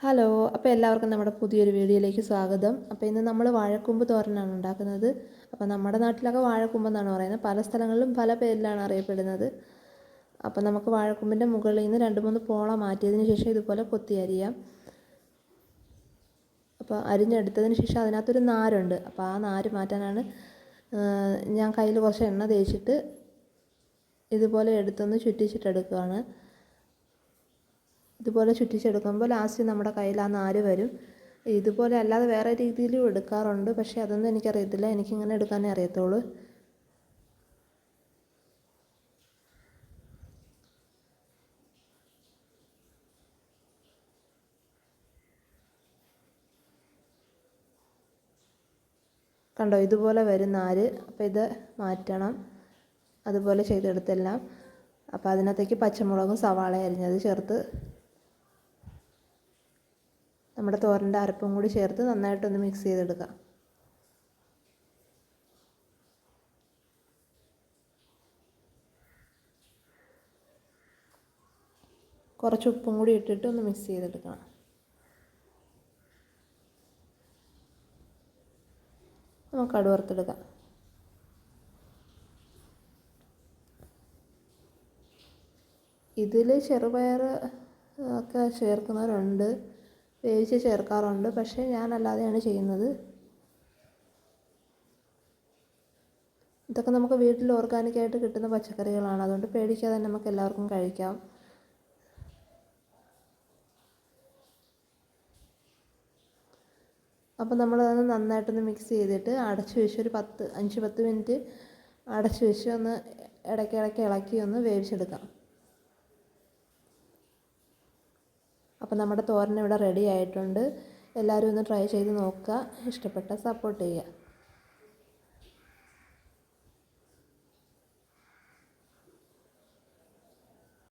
Hello, അപ്പോൾ എല്ലാവർക്കും നമ്മുടെ പുതിയൊരു വീഡിയോയിലേക്ക് സ്വാഗതം. അപ്പോൾ ഇന്ന് നമ്മൾ വാഴക്കൂമ്പ് തോരനാണ് ഉണ്ടാക്കുന്നത്. അപ്പോൾ നമ്മുടെ നാട്ടിലൊക്കെ വാഴക്കൂമ്പെന്നാണ് പറയുന്നത്, പല സ്ഥലങ്ങളിലും പല പേരിലാണ് അറിയപ്പെടുന്നത്. അപ്പോൾ നമുക്ക് വാഴക്കൂമ്പിൻ്റെ മുകളിൽ നിന്ന് 2-3 പോള മാറ്റിയതിന് ശേഷം ഇതുപോലെ കൊത്തി അരിയാം. അപ്പോൾ അരിഞ്ഞെടുത്തതിന് ശേഷം അതിനകത്തൊരു നാരുണ്ട്. അപ്പോൾ ആ നാര് മാറ്റാനാണ് ഞാൻ കയ്യിൽ കുറച്ച് എണ്ണ തേച്ചിട്ട് ഇതുപോലെ എടുത്തൊന്ന് ചുറ്റിച്ചിട്ടെടുക്കുകയാണ്. ഇതുപോലെ ചുറ്റിച്ചെടുക്കുമ്പോൾ ലാസ്റ്റ് നമ്മുടെ കയ്യിൽ ആ നാര് വരും. ഇതുപോലെ അല്ലാതെ വേറെ രീതിയിലും എടുക്കാറുണ്ട്, പക്ഷേ അതൊന്നും എനിക്കറിയത്തില്ല. എനിക്കിങ്ങനെ എടുക്കാനേ അറിയത്തുള്ളൂ. കണ്ടോ, ഇതുപോലെ വരും നാര്. അപ്പോൾ ഇത് മാറ്റണം. അതുപോലെ ചെയ്തെടുത്തെല്ലാം. അപ്പോൾ അതിനകത്തേക്ക് പച്ചമുളകും സവാള അരിഞ്ഞത് ചേർത്ത് നമ്മുടെ തോരൻ്റെ അരപ്പും കൂടി ചേർത്ത് നന്നായിട്ടൊന്ന് മിക്സ് ചെയ്തെടുക്കാം. കുറച്ച് ഉപ്പും കൂടി ഇട്ടിട്ട് ഒന്ന് മിക്സ് ചെയ്തെടുക്കണം. നമുക്ക് കടുക് വറുത്തെടുക്കാം. ഇതിൽ ചെറുപയർ ഒക്കെ ചേർക്കുന്നവരുണ്ട്, വേവിച്ച് ചേർക്കാറുണ്ട്, പക്ഷേ ഞാനല്ലാതെയാണ് ചെയ്യുന്നത്. ഇതൊക്കെ നമുക്ക് വീട്ടിൽ ഓർഗാനിക്കായിട്ട് കിട്ടുന്ന പച്ചക്കറികളാണ്, അതുകൊണ്ട് പേടിക്കാതെ നമുക്ക് എല്ലാവർക്കും കഴിക്കാം. അപ്പോൾ നമ്മളതൊന്ന് നന്നായിട്ടൊന്ന് മിക്സ് ചെയ്തിട്ട് അടച്ചു വെച്ച് ഒരു 5-10 മിനിറ്റ് അടച്ചു വെച്ച് ഒന്ന് ഇടയ്ക്കിടയ്ക്ക് ഇളക്കി ഒന്ന് വേവിച്ചെടുക്കാം. അപ്പോൾ നമ്മുടെ തോരൻ ഇവിടെ റെഡി ആയിട്ടുണ്ട്. എല്ലാവരും ഒന്ന് ട്രൈ ചെയ്ത് നോക്കുക. ഇഷ്ടപ്പെട്ടാൽ സപ്പോർട്ട് ചെയ്യുക.